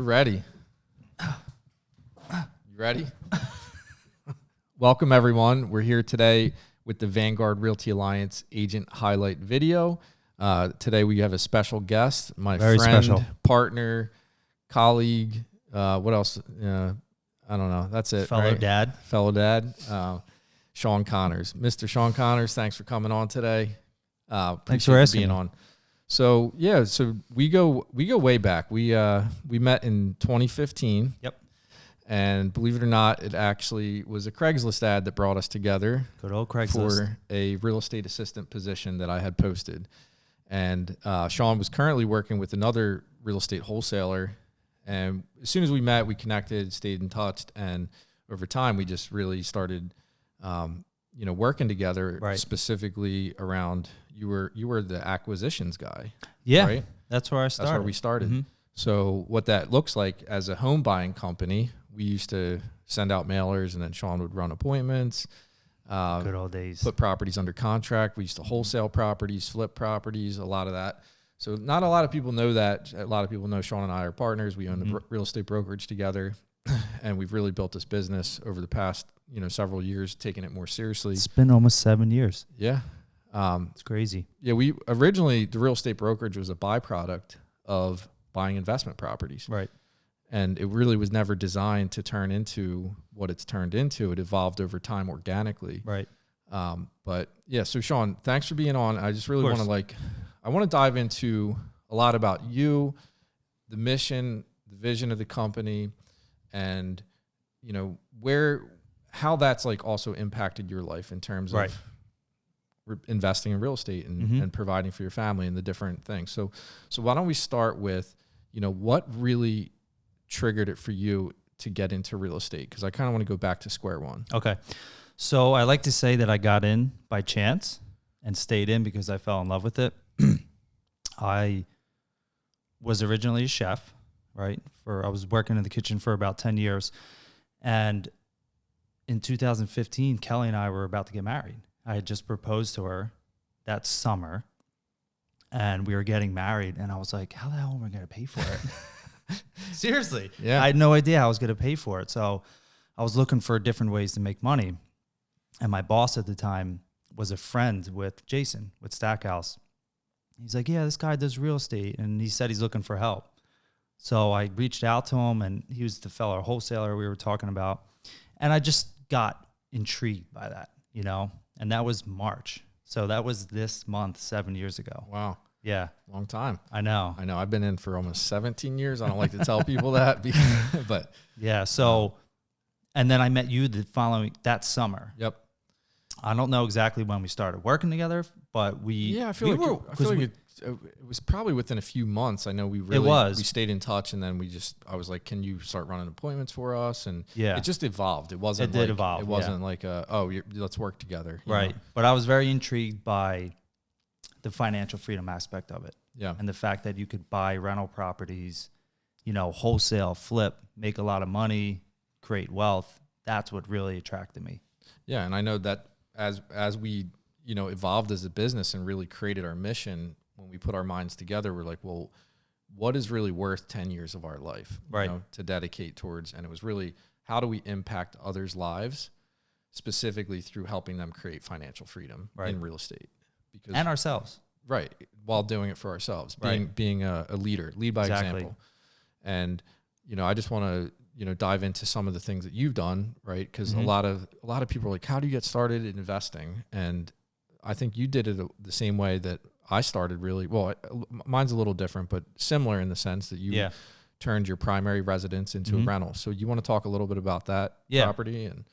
We're ready. You ready? Welcome, everyone. We're here today with the Vanguard Realty Alliance agent highlight video. Today we have a special guest, my friend, partner, colleague. What else? I don't know. That's it. Fellow dad. Shawn Connors. Mr. Shawn Connors, thanks for coming on today. Thanks for asking being on. So we go way back. We met in 2015. Yep. And believe it or not, it actually was a Craigslist ad that brought us together. Good old Craigslist. For a real estate assistant position that I had posted. And Shawn was currently working with another real estate wholesaler. And as soon as we met, we connected, stayed in touch, and over time we just really started, working together. Right. Specifically around you were the acquisitions guy. Yeah, right? That's where I started. That's where we started. Mm-hmm. So what that looks like as a home buying company, we used to send out mailers, and then Shawn would run appointments. Good old days. Put properties under contract. We used to wholesale properties, flip properties, a lot of that. So not a lot of people know that. A lot of people know Shawn and I are partners. We own the real estate brokerage together, and we've really built this business over the past several years, taking it more seriously. It's been almost 7 years. Yeah. It's crazy. Yeah, we originally, the real estate brokerage was a byproduct of buying investment properties. Right. And it really was never designed to turn into what it's turned into. It evolved over time organically. Right. But yeah, so Shawn, thanks for being on. I just really want to dive into a lot about you, the mission, the vision of the company, and how that's also impacted your life in terms of investing in real estate and providing for your family and the different things. So why don't we start with, what really triggered it for you to get into real estate? Because I kind of want to go back to square one. Okay. So I like to say that I got in by chance and stayed in because I fell in love with it. I was originally a chef, right? I was working in the kitchen for about 10 years. And in 2015, Kelly and I were about to get married. I had just proposed to her that summer, and we were getting married. And I was like, how the hell am I going to pay for it? Seriously. Yeah. I had no idea how I was going to pay for it. So I was looking for different ways to make money. And my boss at the time was a friend with Jason with Stackhouse. He's like, yeah, this guy does real estate. And he said he's looking for help. So I reached out to him, and he was the fellow wholesaler we were talking about. And I just got intrigued by that, and that was March. So that was this month, 7 years ago. Wow. Yeah. Long time. I know. I've been in for almost 17 years. I don't like to tell people that, but yeah. So, and then I met you that summer. Yep. I don't know exactly when we started working together, but I feel like it was probably within a few months. I know we stayed in touch, and then I was like, can you start running appointments for us? And it just evolved. It did evolve. It wasn't let's work together. Right. But I was very intrigued by the financial freedom aspect of it. Yeah. And the fact that you could buy rental properties, wholesale, flip, make a lot of money, create wealth. That's what really attracted me. Yeah. And I know that as we, evolved as a business and really created our mission, when we put our minds together, we're like, well, what is really worth 10 years of our life to dedicate towards? And it was really, how do we impact others' lives, specifically through helping them create financial freedom in real estate? And ourselves. Right. While doing it for ourselves, being a leader, lead by example. And, I just want to, dive into some of the things that you've done, right? Because a lot of people are like, how do you get started in investing? And I think you did it the same way that I started, really. Well, mine's a little different, but similar in the sense that you turned your primary residence into a rental. So you want to talk a little bit about that property? And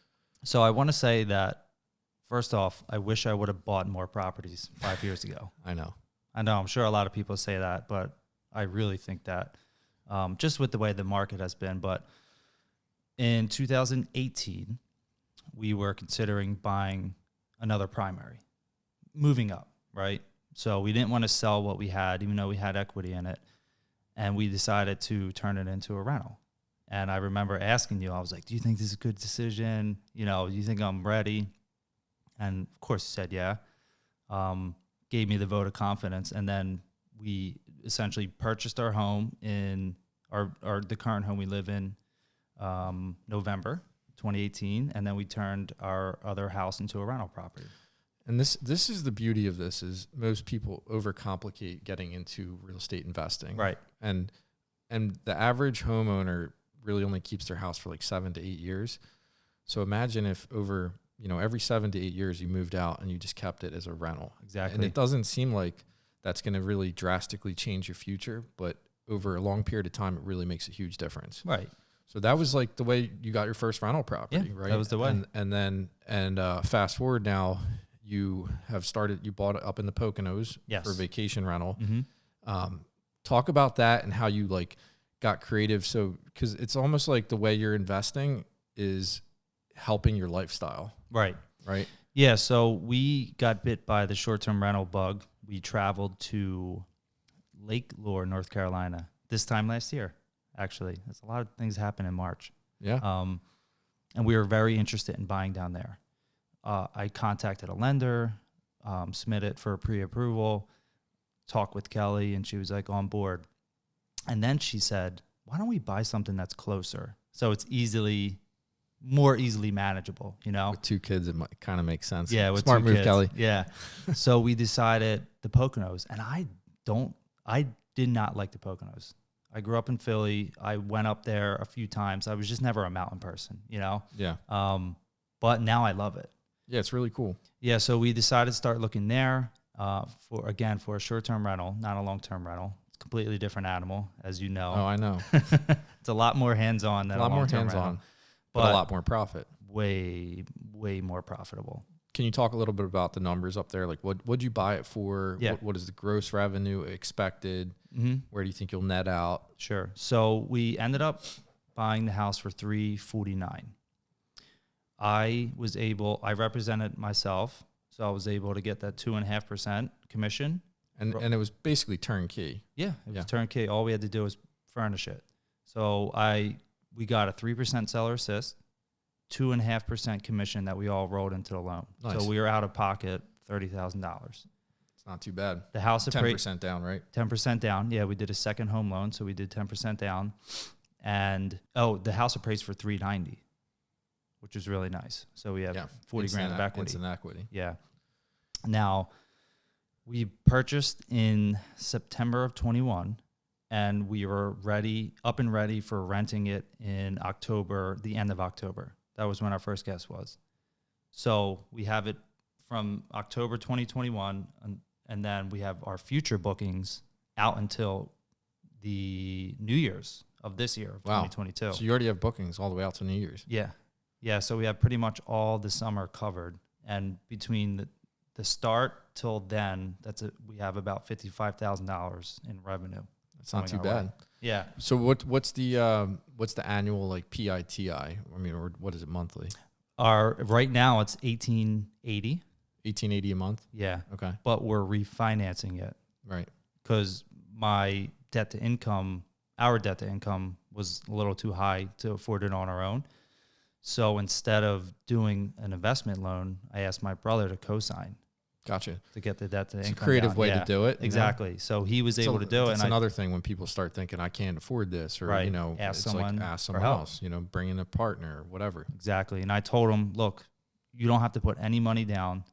so I want to say that, first off, I wish I would have bought more properties 5 years ago. I know. I'm sure a lot of people say that, but I really think that just with the way the market has been. But in 2018, we were considering buying another primary, moving up, right? So we didn't want to sell what we had, even though we had equity in it. And we decided to turn it into a rental. And I remember asking you, I was like, do you think this is a good decision? Do you think I'm ready? And of course you said, yeah. Gave me the vote of confidence. And then we essentially purchased our home in the current home we live in November 2018, and then we turned our other house into a rental property. And this is the beauty of this, is most people overcomplicate getting into real estate investing. Right. And the average homeowner really only keeps their house for like 7 to 8 years. So imagine if over, every 7 to 8 years you moved out and you just kept it as a rental. Exactly. And it doesn't seem like that's going to really drastically change your future, but over a long period of time, it really makes a huge difference. Right. So that was like the way you got your first rental property, right? That was the way. And fast forward now, you bought it up in the Poconos for vacation rental. Mm-hmm. Talk about that and how you like got creative. So, cause it's almost like the way you're investing is helping your lifestyle. Right. Right. Yeah. So we got bit by the short-term rental bug. We traveled to Lake Lure, North Carolina this time last year. Actually, there's a lot of things happen in March. Yeah. And we were very interested in buying down there. I contacted a lender, submitted for pre-approval, talked with Kelly, and she was like on board. And then she said, why don't we buy something that's closer? So it's more easily manageable, With 2 kids, it kind of makes sense. Yeah. With Smart 2 move, kids. Kelly. Yeah. So we decided the Poconos, and I did not like the Poconos. I grew up in Philly. I went up there a few times. I was just never a mountain person, Yeah. But now I love it. Yeah, it's really cool. Yeah, so we decided to start looking there for a short-term rental, not a long-term rental. It's a completely different animal, as you know. Oh, I know. It's a lot more hands-on than a long-term rental. But a lot more profit. Way, way more profitable. Can you talk a little bit about the numbers up there? Like, what'd you buy it for? Yeah. What is the gross revenue expected? Mm-hmm. Where do you think you'll net out? Sure. So we ended up buying the house for $349,000. I represented myself, so I was able to get that 2.5% commission. And it was basically turnkey. Yeah, it was turnkey. All we had to do was furnish it. So we got a 3% seller assist, 2.5% commission that we all rolled into the loan. Nice. So we were out of pocket $30,000. It's not too bad. The house 10% down, right? 10% down. Yeah, we did a second home loan, so we did 10% down. And the house appraised for $390,000, which is really nice. So we have $40,000 of equity. Instant equity. Yeah. Now, we purchased in September of 21, and we were up and ready for renting it in October, the end of October. That was when our first guest was. So we have it from October 2021, and then we have our future bookings out until the New Year's of this year, of 2022. So you already have bookings all the way out to New Year's. Yeah. Yeah, so we have pretty much all the summer covered. And between the start till then, we have about $55,000 in revenue. That's not too bad. Yeah. So what's the annual like PITI? I mean, or what is it monthly? Right now it's $1,880. $1,880 a month? Yeah. Okay. But we're refinancing it. Right. Because our debt to income was a little too high to afford it on our own. So instead of doing an investment loan, I asked my brother to co-sign. Gotcha. To get the debt to income. It's a creative way to do it. Exactly. So he was able to do it. That's another thing when people start thinking, I can't afford this, or, ask someone help. else, bring in a partner, whatever. Exactly. And I told him, look, you don't have to put any money down.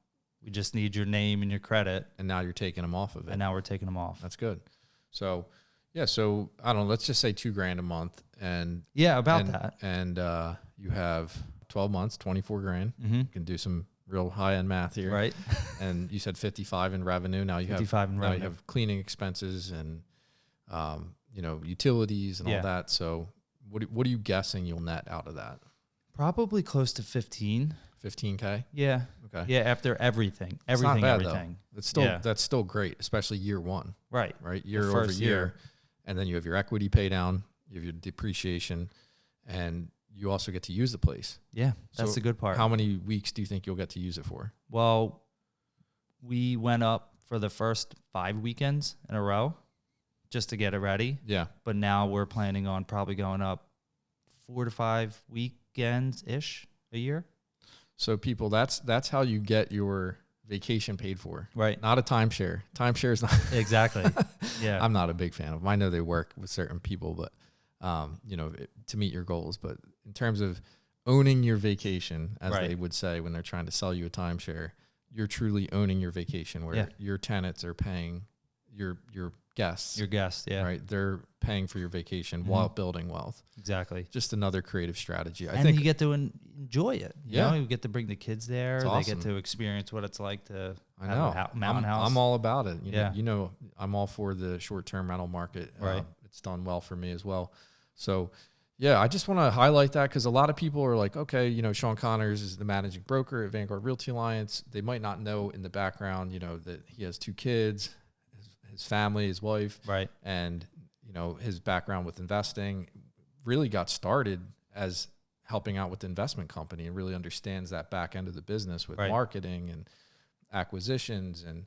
We just need your name and your credit. And now you're taking them off of it. And now we're taking them off. That's good. So, so I don't know, let's just say $2,000 a month. And that. And you have 12 months, $24,000. Mm-hmm. You can do some real high-end math here. Right. And you said 55 in revenue. Now you have you have cleaning expenses and utilities and all that. So what are you guessing you'll net out of that? Probably close to 15. 15K? Yeah. Okay. Yeah, after everything. It's not bad, everything. Though. That's still great, especially year one. Right. Year over year. And then you have your equity pay down, you have your depreciation, and you also get to use the place. Yeah, that's the good part. How many weeks do you think you'll get to use it for? Well, we went up for the first 5 weekends in a row just to get it ready. Yeah. But now we're planning on probably going up 4 to 5 weekends-ish a year. So people, that's how you get your vacation paid for. Right. Not a timeshare. Timeshare is not. Exactly. Yeah. I'm not a big fan of them. I know they work with certain people, but to meet your goals. But in terms of owning your vacation, as Right. they would say when they're trying to sell you a timeshare, you're truly owning your vacation, where your tenants are paying your guests. Your guests, yeah. Right. They're paying for your vacation while building wealth. Exactly. Just another creative strategy. I think you get to enjoy it. You know, you get to bring the kids there. They get to experience what it's like to have a mountain house. I'm all about it. You know, I'm all for the short-term rental market. Right. It's done well for me as well. So, yeah, I just want to highlight that because a lot of people are like, okay, you know, Shawn Connors is the managing broker at Vanguard Realty Alliance. They might not know in the background, you know, that he has 2 kids, his family, his wife, right, and you know, his background with investing really got started as helping out with the investment company and really understands that back end of the business with marketing and acquisitions and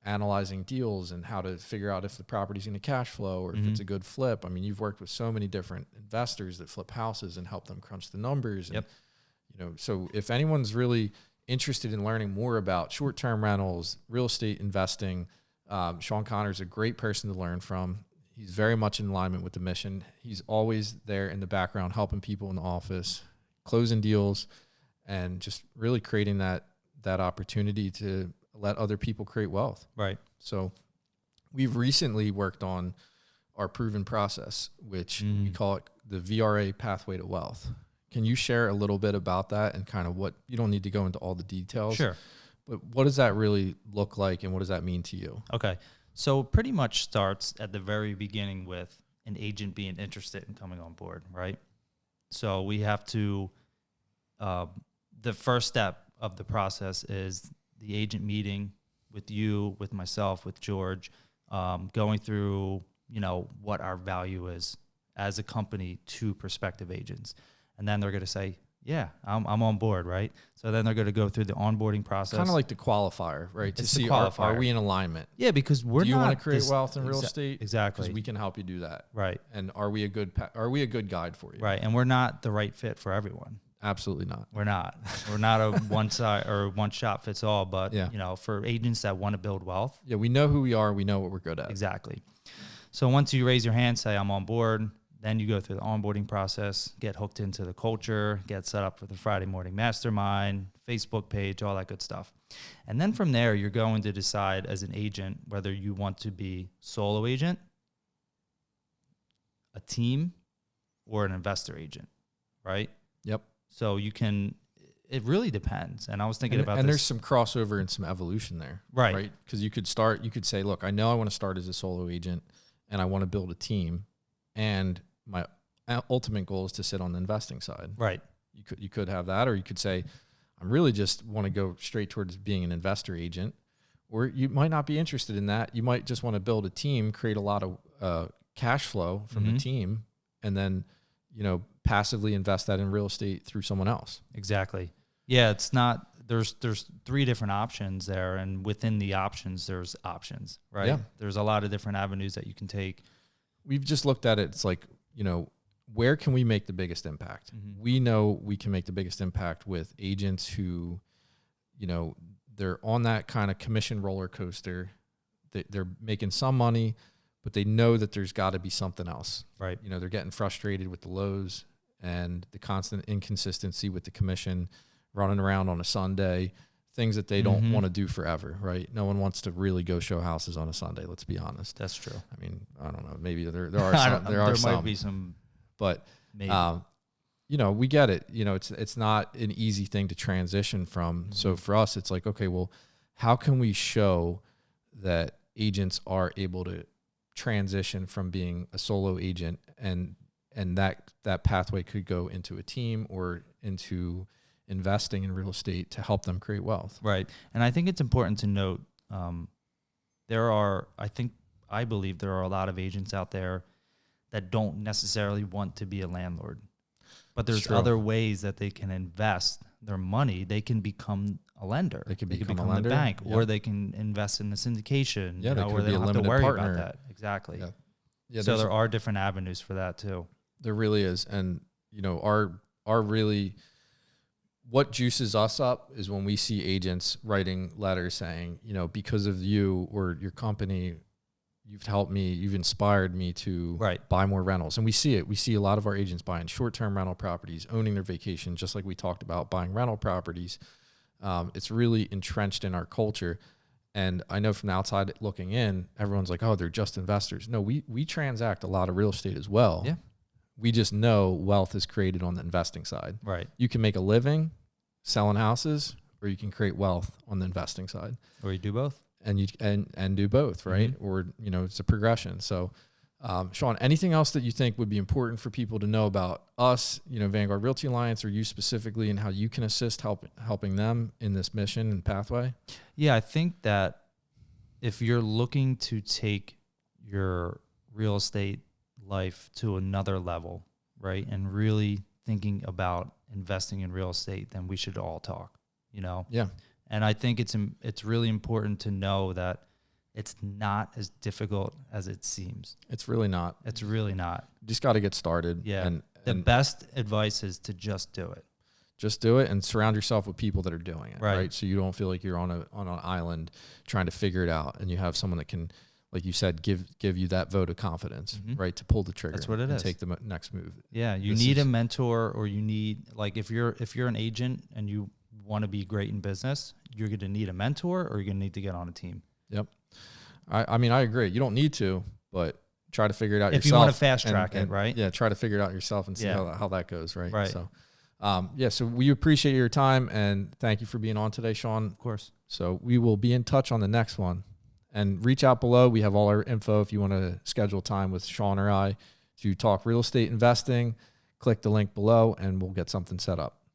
analyzing deals and how to figure out if the property's going to cash flow or if it's a good flip. I mean, you've worked with so many different investors that flip houses and help them crunch the numbers. And, you know, so if anyone's really interested in learning more about short-term rentals, real estate investing, Shawn Connors is a great person to learn from. He's very much in alignment with the mission. He's always there in the background, helping people in the office, closing deals, and just really creating that opportunity to let other people create wealth. Right. So we've recently worked on our proven process, which we call it the VRA Pathway to Wealth. Can you share a little bit about that and kind of what, you don't need to go into all the details. Sure. But what does that really look like and what does that mean to you? Okay. So pretty much starts at the very beginning with an agent being interested in coming on board, right? So we have to, the first step of the process is the agent meeting with you, with myself, with George, going through, you know, what our value is as a company to prospective agents. And then they're going to say, yeah, I'm on board, right? So then they're going to go through the onboarding process. Kind of like the qualifier, right? It's to see are we in alignment? Yeah, because do you want to create wealth in real estate? Exactly. Because we can help you do that. Right. And are we a good guide for you? Right. And we're not the right fit for everyone. Absolutely not. We're not. We're not a one size or one shop fits all, but you know, for agents that want to build wealth. Yeah, we know who we are, we know what we're good at. Exactly. So once you raise your hand, say I'm on board, then you go through the onboarding process, get hooked into the culture, get set up for the Friday morning mastermind, Facebook page, all that good stuff. And then from there, you're going to decide as an agent whether you want to be solo agent, a team, or an investor agent, right? Yep. So you can, it really depends. And I was thinking about this. And there's some crossover and some evolution there. Right. Because you could say, look, I know I want to start as a solo agent and I want to build a team. And my ultimate goal is to sit on the investing side. Right. You could have that, or you could say, I really just want to go straight towards being an investor agent. Or you might not be interested in that. You might just want to build a team, create a lot of cash flow from the team, and then, you know, passively invest that in real estate through someone else. Exactly. Yeah, it's not, there's 3 different options there, and within the options, there's options, right? Yeah. There's a lot of different avenues that you can take. We've just looked at it. It's like, you know, where can we make the biggest impact? We know we can make the biggest impact with agents who, you know, they're on that kind of commission roller coaster. They're making some money, but they know that there's got to be something else. Right. You know, they're getting frustrated with the lows and the constant inconsistency with the commission, running around on a Sunday, things that they don't want to do forever, right? No one wants to really go show houses on a Sunday. Let's be honest. That's true. I mean, I don't know. Maybe there are some. There might be some, but maybe. You know, we get it. You know, it's not an easy thing to transition from. So for us, it's like, okay, well, how can we show that agents are able to transition from being a solo agent and that pathway could go into a team or into investing in real estate to help them create wealth. Right. And I think it's important to note, I believe there are a lot of agents out there that don't necessarily want to be a landlord, but there's other ways that they can invest their money. They can become a lender. They can become a lender, the bank, or they can invest in the syndication. Yeah, where they don't have to worry about that. Exactly. Yeah. Yeah, so there are different avenues for that too. There really is. And, you know, our really, what juices us up is when we see agents writing letters saying, you know, because of you or your company, you've helped me, you've inspired me to buy more rentals. And we see it. We see a lot of our agents buying short-term rental properties, owning their vacation, just like we talked about buying rental properties. It's really entrenched in our culture. And I know from the outside looking in, everyone's like, oh, they're just investors. No, we transact a lot of real estate as well. Yeah. We just know wealth is created on the investing side. Right. You can make a living selling houses, or you can create wealth on the investing side. Or you do both. And you and do both, right? Mm-hmm. Or, you know, it's a progression. So, Shawn, anything else that you think would be important for people to know about us, you know, Vanguard Realty Alliance, or you specifically, and how you can assist helping them in this mission and pathway? Yeah, I think that if you're looking to take your real estate life to another level, right, and really thinking about investing in real estate, then we should all talk, you know? Yeah. And I think it's really important to know that it's not as difficult as it seems. It's really not. It's really not. You just got to get started. Yeah. And the best advice is to just do it. Just do it and surround yourself with people that are doing it, right? So you don't feel like you're on an island trying to figure it out, and you have someone that can, like you said, give you that vote of confidence, right, to pull the trigger. That's what it is. Take the next move. Yeah, you need a mentor, or you need, like, if you're an agent and you want to be great in business, you're going to need a mentor, or you're going to need to get on a team. Yep. I mean, I agree. You don't need to, but try to figure it out if yourself. If you want to fast track it, right? Yeah, try to figure it out yourself and see how that goes, right? Right. So, so we appreciate your time, and thank you for being on today, Shawn. Of course. So we will be in touch on the next one. And reach out below. We have all our info if you want to schedule time with Shawn or I to talk real estate investing. Click the link below, and we'll get something set up.